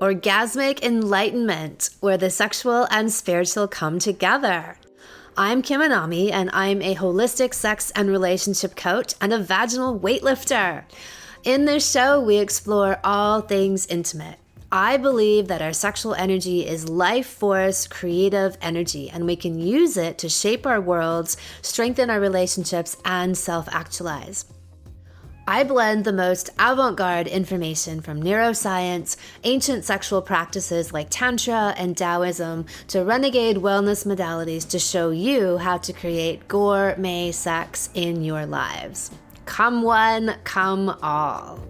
Orgasmic enlightenment, where the sexual and spiritual come together. I'm Kim Anami, and I'm a holistic sex and relationship coach and a vaginal weightlifter. In this show, we explore all things intimate. I believe that our sexual energy is life force, creative energy, and we can use it to shape our worlds, strengthen our relationships, and self-actualize. I blend the most avant-garde information from neuroscience, ancient sexual practices like Tantra and Taoism, to renegade wellness modalities to show you how to create gourmet sex in your lives. Come one, come all.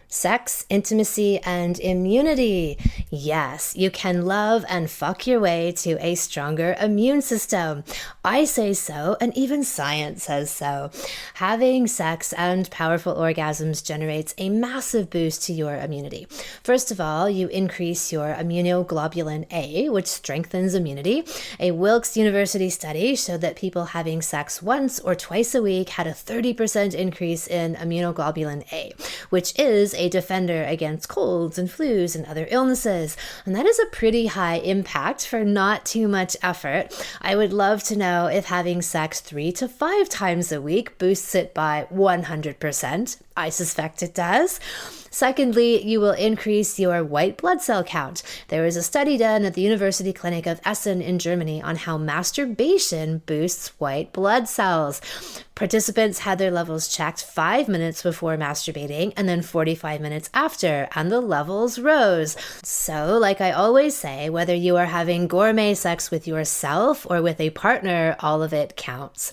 Sex, intimacy, and immunity. Yes, you can love and fuck your way to a stronger immune system. I say so, and even science says so. Having sex and powerful orgasms generates a massive boost to your immunity. First of all, you increase your immunoglobulin A, which strengthens immunity. A Wilkes University study showed that people having sex once or twice a week had a 30% increase in immunoglobulin A, which is a defender against colds and flus and other illnesses. And that is a pretty high impact for not too much effort. I would love to know if having sex 3 to 5 times a week boosts it by 100%. I suspect it does. Secondly, you will increase your white blood cell count. There was a study done at the University Clinic of Essen in Germany on how masturbation boosts white blood cells. Participants had their levels checked 5 minutes before masturbating and then 45 minutes after, and the levels rose. So, like I always say, whether you are having gourmet sex with yourself or with a partner, all of it counts.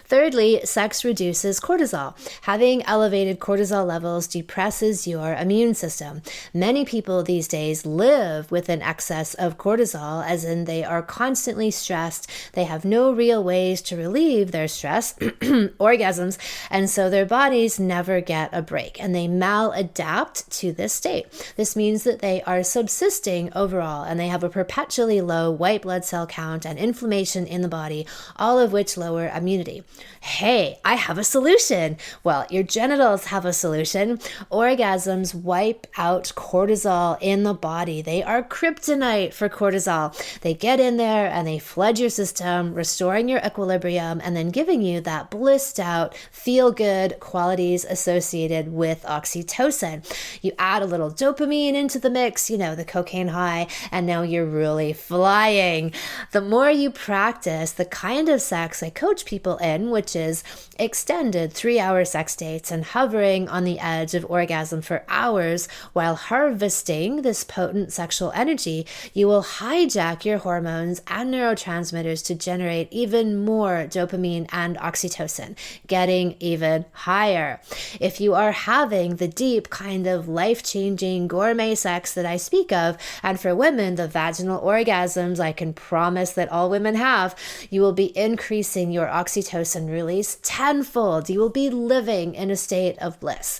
Thirdly, sex reduces cortisol. Having elevated cortisol levels depresses your immune system. Many people these days live with an excess of cortisol, as in they are constantly stressed. They have no real ways to relieve their stress, orgasms, and so their bodies never get a break, and they maladapt to this state. This means that they are subsisting overall, and they have a perpetually low white blood cell count and inflammation in the body, all of which lower immunity. Hey, I have a solution. Well, your genitals have a solution. Orgasms wipe out cortisol in the body. They are kryptonite for cortisol. They get in there and they flood your system, restoring your equilibrium and then giving you that blissed out, feel good qualities associated with oxytocin. You add a little dopamine into the mix, the cocaine high, and now you're really flying. The more you practice the kind of sex I coach people in, which is extended 3-hour sex dates and hovering on the edge of orgasm for hours while harvesting this potent sexual energy, you will hijack your hormones and neurotransmitters to generate even more dopamine and oxytocin, getting even higher. If you are having the deep kind of life-changing gourmet sex that I speak of, and for women, the vaginal orgasms I can promise that all women have, you will be increasing your oxytocin release tenfold. You will be living in a state of bliss.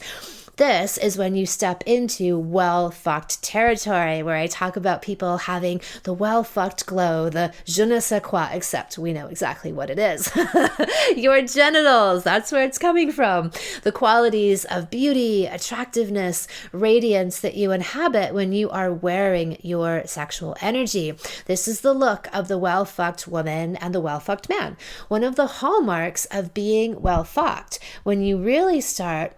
This is when you step into well-fucked territory, where I talk about people having the well-fucked glow, the je ne sais quoi, except we know exactly what it is. Your genitals, that's where it's coming from. The qualities of beauty, attractiveness, radiance that you inhabit when you are wearing your sexual energy. This is the look of the well-fucked woman and the well-fucked man. One of the hallmarks of being well-fucked, when you really start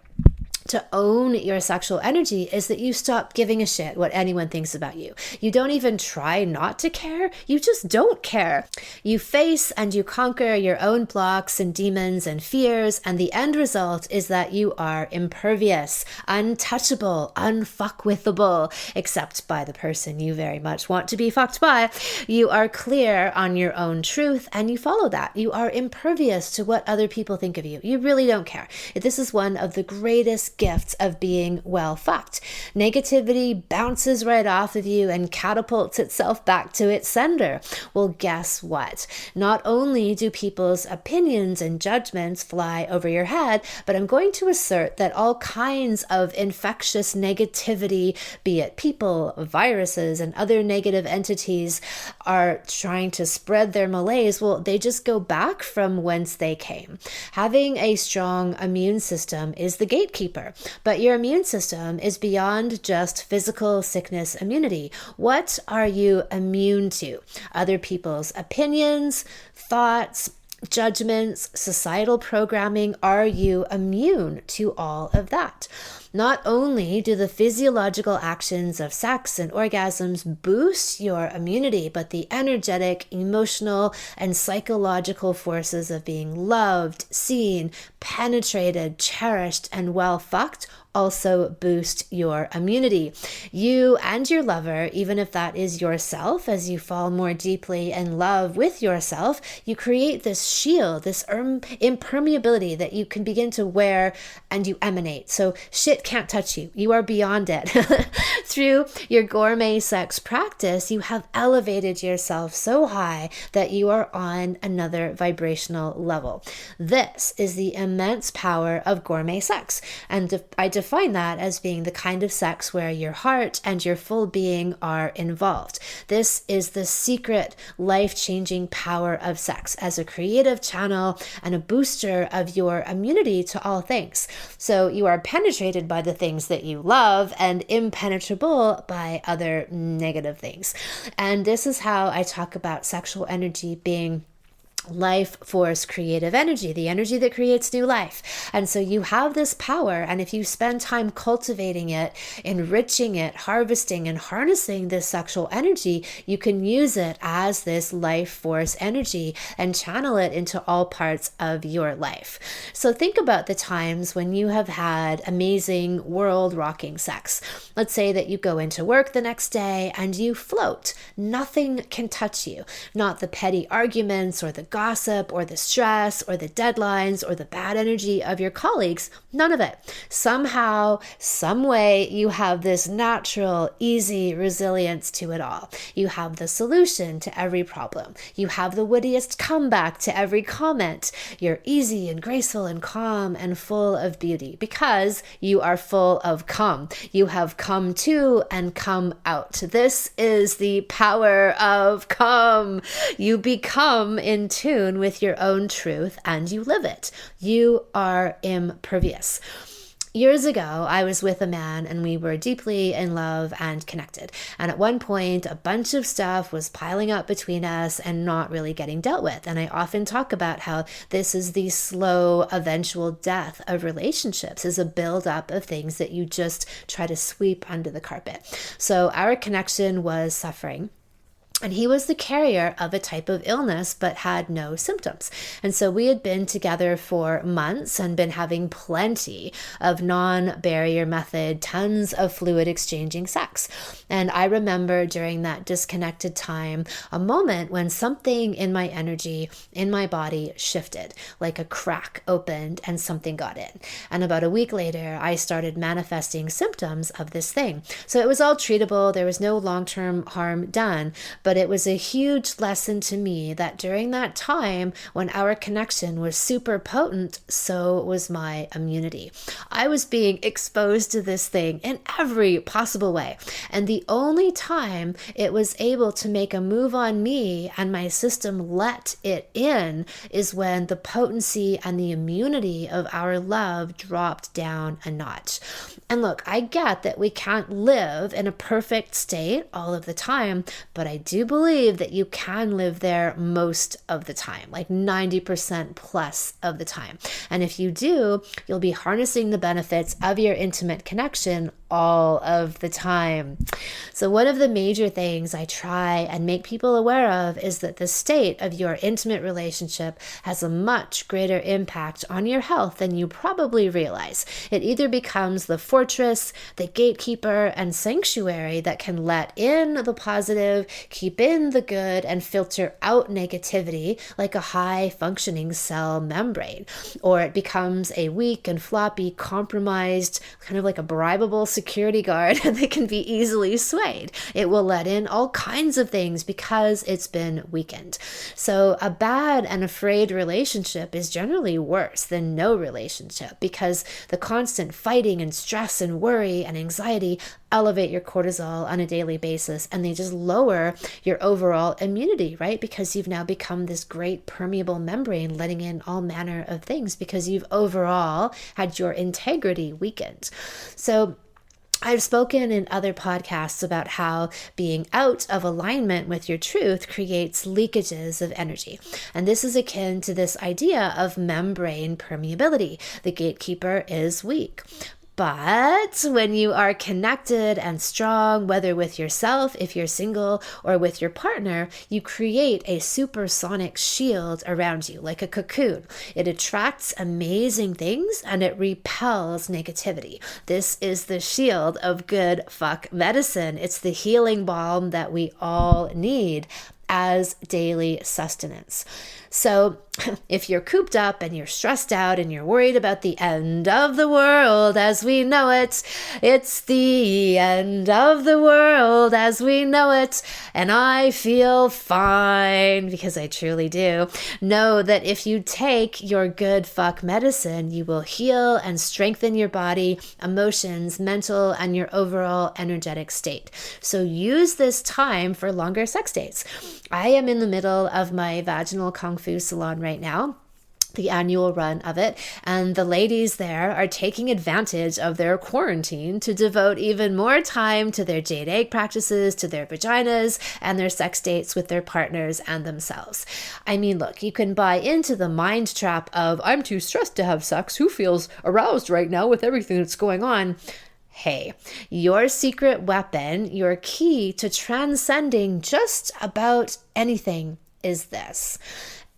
to own your sexual energy, is that you stop giving a shit what anyone thinks about you. You don't even try not to care. You just don't care. You face and you conquer your own blocks and demons and fears, and the end result is that you are impervious, untouchable, unfuckwithable, except by the person you very much want to be fucked by. You are clear on your own truth and you follow that. You are impervious to what other people think of you. You really don't care. This is one of the greatest gifts of being well fucked. Negativity bounces right off of you and catapults itself back to its sender. Well, guess what? Not only do people's opinions and judgments fly over your head, but I'm going to assert that all kinds of infectious negativity, be it people, viruses, and other negative entities, are trying to spread their malaise. Well, they just go back from whence they came. Having a strong immune system is the gatekeeper. lover. But your immune system is beyond just physical sickness immunity. What are you immune to? Other people's opinions, thoughts, judgments, societal programming. Are you immune to all of that? Not only do the physiological actions of sex and orgasms boost your immunity, but the energetic, emotional, and psychological forces of being loved, seen, penetrated, cherished, and well fucked also boost your immunity. You and your lover, even if that is yourself, as you fall more deeply in love with yourself, you create this shield, this impermeability that you can begin to wear and you emanate. So shit can't touch you. You are beyond it. Through your gourmet sex practice, you have elevated yourself so high that you are on another vibrational level. This is the immense power of gourmet sex. And I define that as being the kind of sex where your heart and your full being are involved. This is the secret, life-changing power of sex as a creative channel and a booster of your immunity to all things. So you are penetrated by the things that you love and impenetrable by other negative things. And this is how I talk about sexual energy being life force, creative energy, the energy that creates new life. And so you have this power, and if you spend time cultivating it, enriching it, harvesting and harnessing this sexual energy, you can use it as this life force energy and channel it into all parts of your life. So think about the times when you have had amazing world-rocking sex. Let's say that you go into work the next day and you float. Nothing can touch you, not the petty arguments or the gossip or the stress or the deadlines or the bad energy of your colleagues, none of it. Somehow, some way, you have this natural, easy resilience to it all. You have the solution to every problem. You have the wittiest comeback to every comment. You're easy and graceful and calm and full of beauty because you are full of come. You have come to and come out. This is the power of come. You become in tune with your own truth and you live it. You are impervious. Years ago, I was with a man and we were deeply in love and connected. And at one point, a bunch of stuff was piling up between us and not really getting dealt with. And I often talk about how this is the slow, eventual death of relationships, is a buildup of things that you just try to sweep under the carpet. So our connection was suffering. And he was the carrier of a type of illness, but had no symptoms. And so we had been together for months and been having plenty of non-barrier method, tons of fluid exchanging sex. And I remember during that disconnected time, a moment when something in my energy, in my body shifted, like a crack opened and something got in. And about a week later, I started manifesting symptoms of this thing. So it was all treatable. There was no long-term harm done. But it was a huge lesson to me that during that time when our connection was super potent, so was my immunity. I was being exposed to this thing in every possible way. And the only time it was able to make a move on me and my system let it in is when the potency and the immunity of our love dropped down a notch. And look, I get that we can't live in a perfect state all of the time, but I do believe that you can live there most of the time, like 90% plus of the time. And if you do, you'll be harnessing the benefits of your intimate connection all of the time. So one of the major things I try and make people aware of is that the state of your intimate relationship has a much greater impact on your health than you probably realize. It either becomes the fortress, the gatekeeper, and sanctuary that can let in the positive, keep in the good, and filter out negativity like a high-functioning cell membrane. Or it becomes a weak and floppy, compromised, kind of like a bribable security guard and they can be easily swayed. It will let in all kinds of things because it's been weakened. So a bad and afraid relationship is generally worse than no relationship because the constant fighting and stress and worry and anxiety elevate your cortisol on a daily basis, and they just lower your overall immunity, right? Because you've now become this great permeable membrane letting in all manner of things because you've overall had your integrity weakened. So I've spoken in other podcasts about how being out of alignment with your truth creates leakages of energy. And this is akin to this idea of membrane permeability. The gatekeeper is weak. But when you are connected and strong, whether with yourself, if you're single, or with your partner, you create a supersonic shield around you, like a cocoon. It attracts amazing things and it repels negativity. This is the shield of good fuck medicine. It's the healing balm that we all need as daily sustenance. So if you're cooped up and you're stressed out and you're worried about the end of the world as we know it, it's the end of the world as we know it, and I feel fine because I truly do. Know that if you take your good fuck medicine, you will heal and strengthen your body, emotions, mental, and your overall energetic state. So use this time for longer sex dates. I am in the middle of my vaginal Kung Fu salon right now, the annual run of it, and the ladies there are taking advantage of their quarantine to devote even more time to their jade egg practices, to their vaginas, and their sex dates with their partners and themselves. I mean, look, you can buy into the mind trap of, I'm too stressed to have sex, who feels aroused right now with everything that's going on? Hey, your secret weapon, your key to transcending just about anything is this.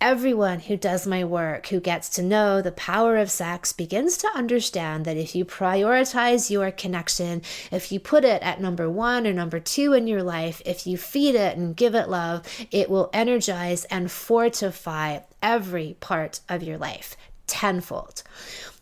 Everyone who does my work, who gets to know the power of sex, begins to understand that if you prioritize your connection, if you put it at number 1 or number 2 in your life, if you feed it and give it love, it will energize and fortify every part of your life tenfold.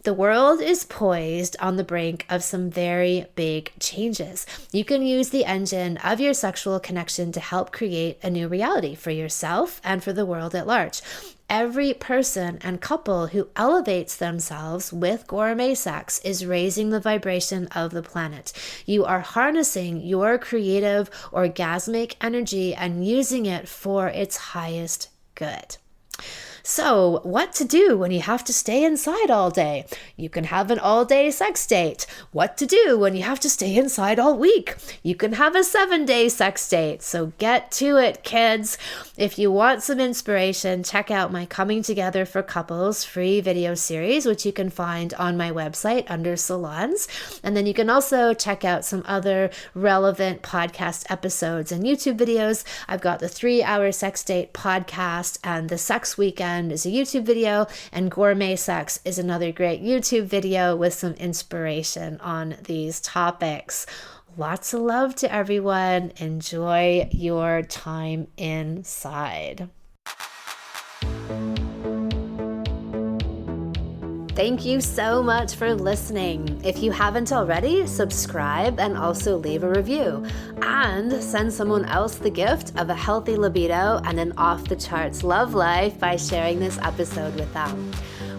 The world is poised on the brink of some very big changes. You can use the engine of your sexual connection to help create a new reality for yourself and for the world at large. Every person and couple who elevates themselves with gourmet sex is raising the vibration of the planet. You are harnessing your creative, orgasmic energy and using it for its highest good. So, what to do when you have to stay inside all day? You can have an all-day sex date. What to do when you have to stay inside all week? You can have a 7-day sex date. So get to it, kids. If you want some inspiration, check out my Coming Together for Couples free video series, which you can find on my website under salons. And then you can also check out some other relevant podcast episodes and YouTube videos. I've got the 3-hour sex date podcast, and the sex weekend is a YouTube video, and gourmet sex is another great YouTube video with some inspiration on these topics. Lots of love to everyone. Enjoy your time inside. Thank you so much for listening. If you haven't already, subscribe and also leave a review. And send someone else the gift of a healthy libido and an off-the-charts love life by sharing this episode with them.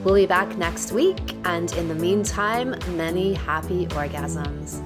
We'll be back next week, and in the meantime, many happy orgasms.